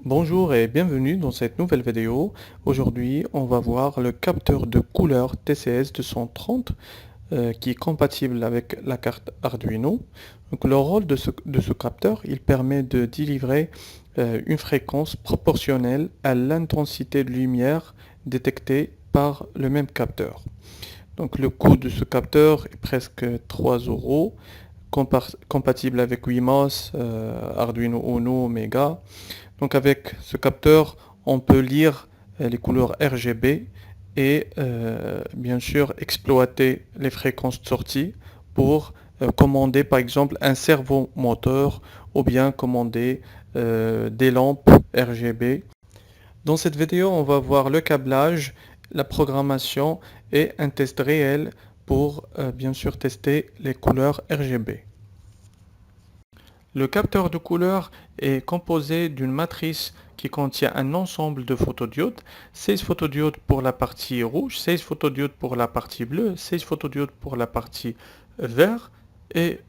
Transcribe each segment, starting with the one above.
Bonjour et bienvenue dans cette nouvelle vidéo. Aujourd'hui, on va voir le capteur de couleur TCS 230 qui est compatible avec la carte Arduino. Donc, le rôle de ce capteur, il permet de délivrer une fréquence proportionnelle à l'intensité de lumière détectée par le même capteur. Donc, le coût de ce capteur est presque 3 euros, compatible avec Wimos, Arduino Uno, Mega. Donc avec ce capteur, on peut lire les couleurs RGB et bien sûr exploiter les fréquences de sortie pour commander par exemple un servomoteur ou bien commander des lampes RGB. Dans cette vidéo, on va voir le câblage, la programmation et un test réel pour bien sûr tester les couleurs RGB. Le capteur de couleur est composé d'une matrice qui contient un ensemble de photodiodes, 16 photodiodes pour la partie rouge, 16 photodiodes pour la partie bleue, 16 photodiodes pour la partie vert. Et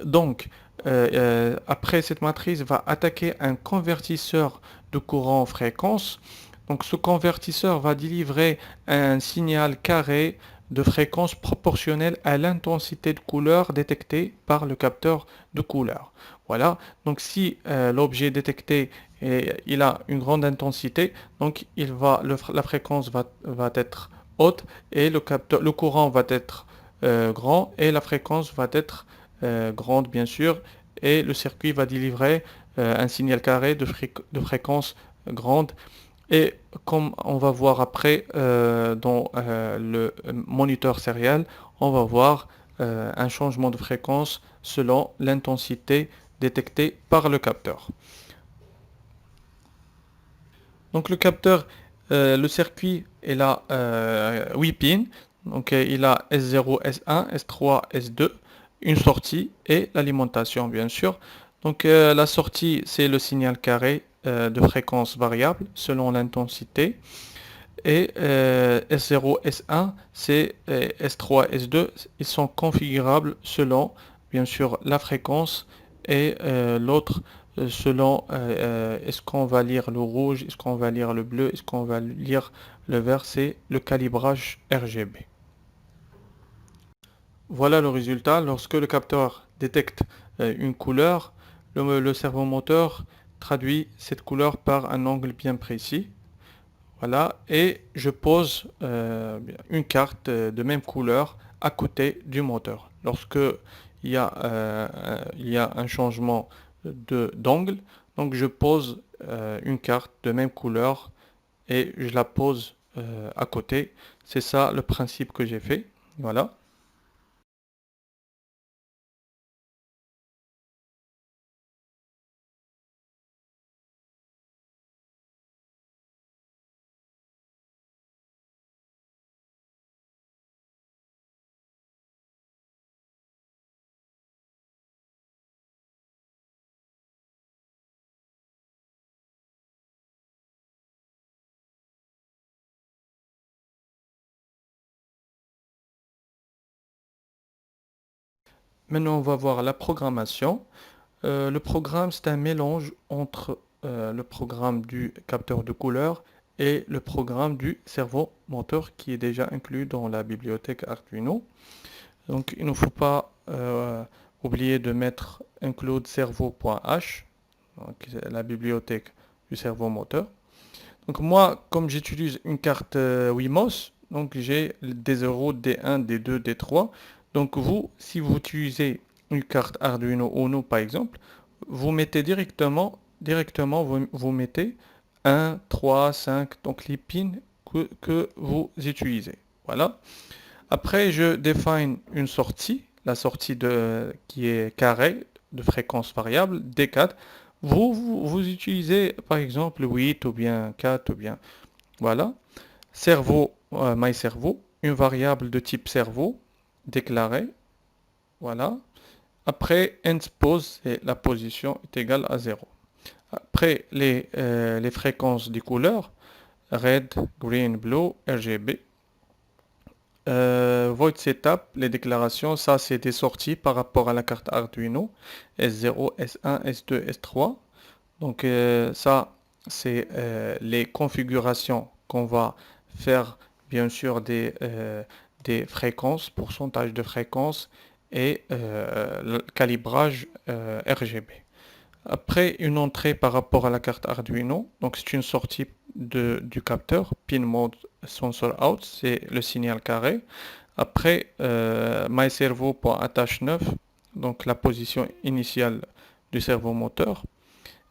donc, après cette matrice va attaquer un convertisseur de courant fréquence. Donc ce convertisseur va délivrer un signal carré de fréquence proportionnelle à l'intensité de couleur détectée par le capteur de couleur. Voilà, donc si l'objet détecté il a une grande intensité, donc la fréquence va être haute et le courant va être grand et la fréquence va être grande bien sûr et le circuit va délivrer un signal carré de fréquence grande. Et comme on va voir après dans le moniteur sérial, on va voir un changement de fréquence selon l'intensité détectée par le capteur. Donc le capteur, le circuit, il a 8 pins. Donc il a S0, S1, S3, S2, une sortie et l'alimentation bien sûr. Donc la sortie, c'est le signal carré de fréquence variable selon l'intensité. Et S0, S1, c'est S3, S2, ils sont configurables selon bien sûr la fréquence et l'autre selon est-ce qu'on va lire le rouge, est-ce qu'on va lire le bleu, est-ce qu'on va lire le vert, c'est le calibrage RGB. Voilà le résultat. Lorsque le capteur détecte une couleur, le servomoteur traduit cette couleur par un angle bien précis. Voilà, et je pose une carte de même couleur à côté du moteur. Lorsque il y a un changement d'angle, donc je pose une carte de même couleur et je la pose à côté. C'est ça le principe que j'ai fait. Voilà. Maintenant, on va voir la programmation. Le programme, c'est un mélange entre le programme du capteur de couleur et le programme du cerveau moteur qui est déjà inclus dans la bibliothèque Arduino. Donc, il ne faut pas oublier de mettre include cerveau.h, la bibliothèque du cerveau moteur. Donc, moi, comme j'utilise une carte Wimos, donc j'ai des 0, D1, D2, D3. Donc, vous, si vous utilisez une carte Arduino Uno par exemple, vous mettez directement vous mettez 1, 3, 5, donc les pins que vous utilisez. Voilà. Après, je définis une sortie, la sortie qui est carré de fréquence variable, D4. Vous utilisez par exemple 8 ou bien 4 ou bien. Voilà. Cerveau, myServo, une variable de type cerveau déclarée. Voilà. Après, endPose, et la position est égale à 0. Après, les fréquences des couleurs, red, green, blue, RGB. Void setup, les déclarations, ça c'est des sorties par rapport à la carte Arduino, S0, S1, S2, S3. Donc ça, c'est les configurations qu'on va faire, bien sûr, des fréquences, pourcentage de fréquences et le calibrage RGB. Après, une entrée par rapport à la carte Arduino, donc c'est une sortie du capteur, pin mode sensor out, c'est le signal carré. Après, myservo.attache 9, donc la position initiale du servo moteur.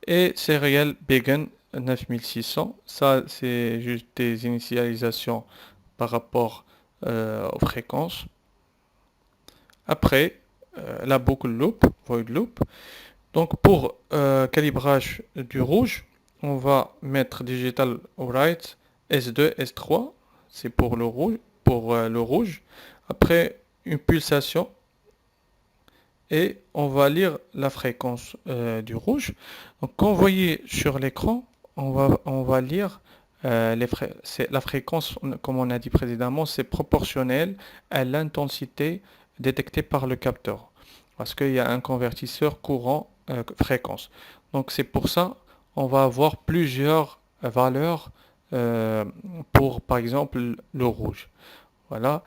Et serial begin 9600, ça c'est juste des initialisations par rapport aux fréquences. Après, la boucle loop, void loop. Donc pour calibrage du rouge, on va mettre digital write S2, S3, c'est pour le rouge, Après une pulsation et on va lire la fréquence du rouge. Donc quand vous voyez sur l'écran, on va lire la fréquence, comme on a dit précédemment, c'est proportionnel à l'intensité détectée par le capteur. Parce qu'il y a un convertisseur courant fréquence. Donc c'est pour ça on va avoir plusieurs valeurs pour par exemple le rouge. Voilà.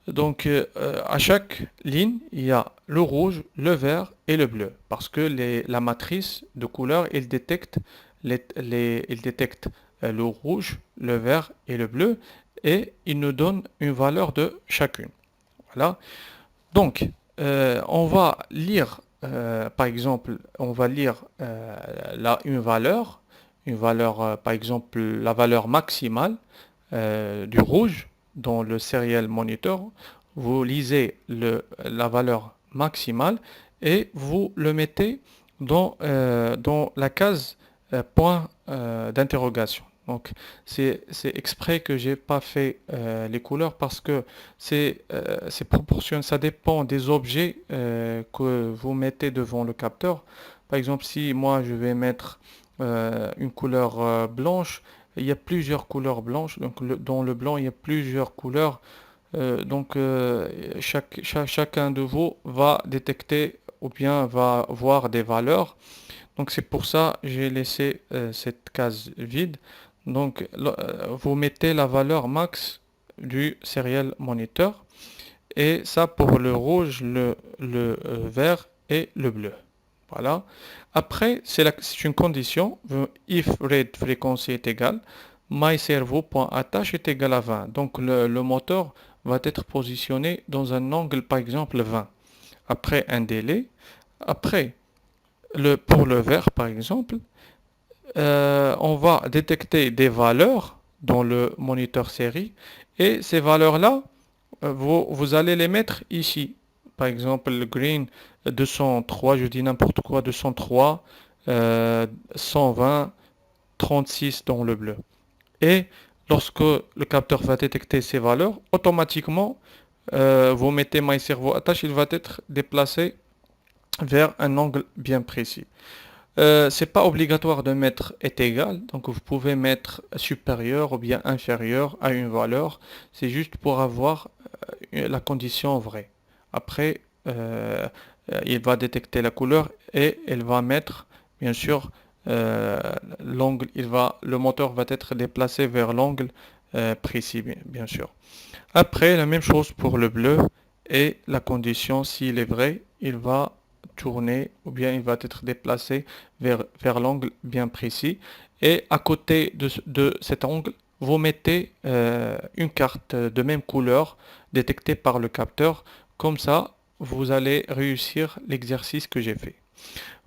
Donc à chaque ligne, il y a le rouge, le vert et le bleu. Parce que la matrice de couleurs, il détecte, il détecte le rouge, le vert et le bleu. Et il nous donne une valeur de chacune. Voilà. Donc, on va lire, par exemple, on va lire une valeur par exemple, la valeur maximale du rouge dans le serial monitor. Vous lisez la valeur maximale et vous le mettez dans la case point d'interrogation. Donc c'est exprès que j'ai pas fait les couleurs parce que c'est proportionnel, ça dépend des objets que vous mettez devant le capteur. Par exemple, si moi je vais mettre une couleur blanche, il y a plusieurs couleurs blanches. Donc dans le blanc, il y a plusieurs couleurs. Chacun de vous va détecter ou bien va voir des valeurs. Donc c'est pour ça que j'ai laissé cette case vide. Donc vous mettez la valeur max du serial monitor et ça pour le rouge, le vert et le bleu. Voilà. Après, c'est une condition. If rate frequency est égal, myservo.attache est égal à 20. Donc le moteur va être positionné dans un angle par exemple 20. Après un délai, après pour le vert par exemple, on va détecter des valeurs dans le moniteur série et ces valeurs-là, vous allez les mettre ici. Par exemple, le green 203, je dis n'importe quoi, 203, 120, 36 dans le bleu. Et lorsque le capteur va détecter ces valeurs, automatiquement, vous mettez MyServo Attache, il va être déplacé vers un angle bien précis. C'est pas obligatoire de mettre est égal, donc vous pouvez mettre supérieur ou bien inférieur à une valeur. C'est juste pour avoir la condition vraie. Après, il va détecter la couleur et il va mettre, bien sûr, l'angle. Le moteur va être déplacé vers l'angle précis, bien sûr. Après, la même chose pour le bleu et la condition, s'il est vrai, il va tourner ou bien il va être déplacé vers l'angle bien précis. Et à côté de cet angle, vous mettez une carte de même couleur détectée par le capteur. Comme ça, vous allez réussir l'exercice que j'ai fait.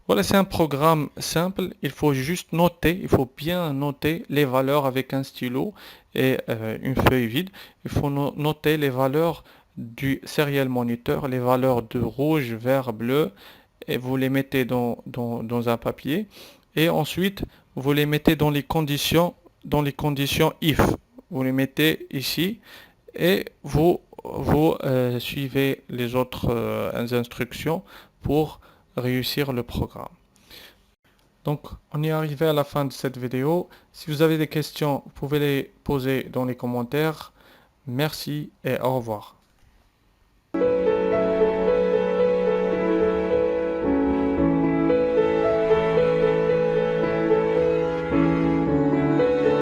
Voilà, c'est un programme simple. Il faut juste noter, il faut bien noter les valeurs avec un stylo et une feuille vide. Il faut noter les valeurs du serial monitor, les valeurs de rouge, vert, bleu, et vous les mettez dans un papier. Et ensuite, vous les mettez dans les conditions if. Vous les mettez ici et vous suivez les autres instructions pour réussir le programme. Donc, on est arrivé à la fin de cette vidéo. Si vous avez des questions, vous pouvez les poser dans les commentaires. Merci et au revoir.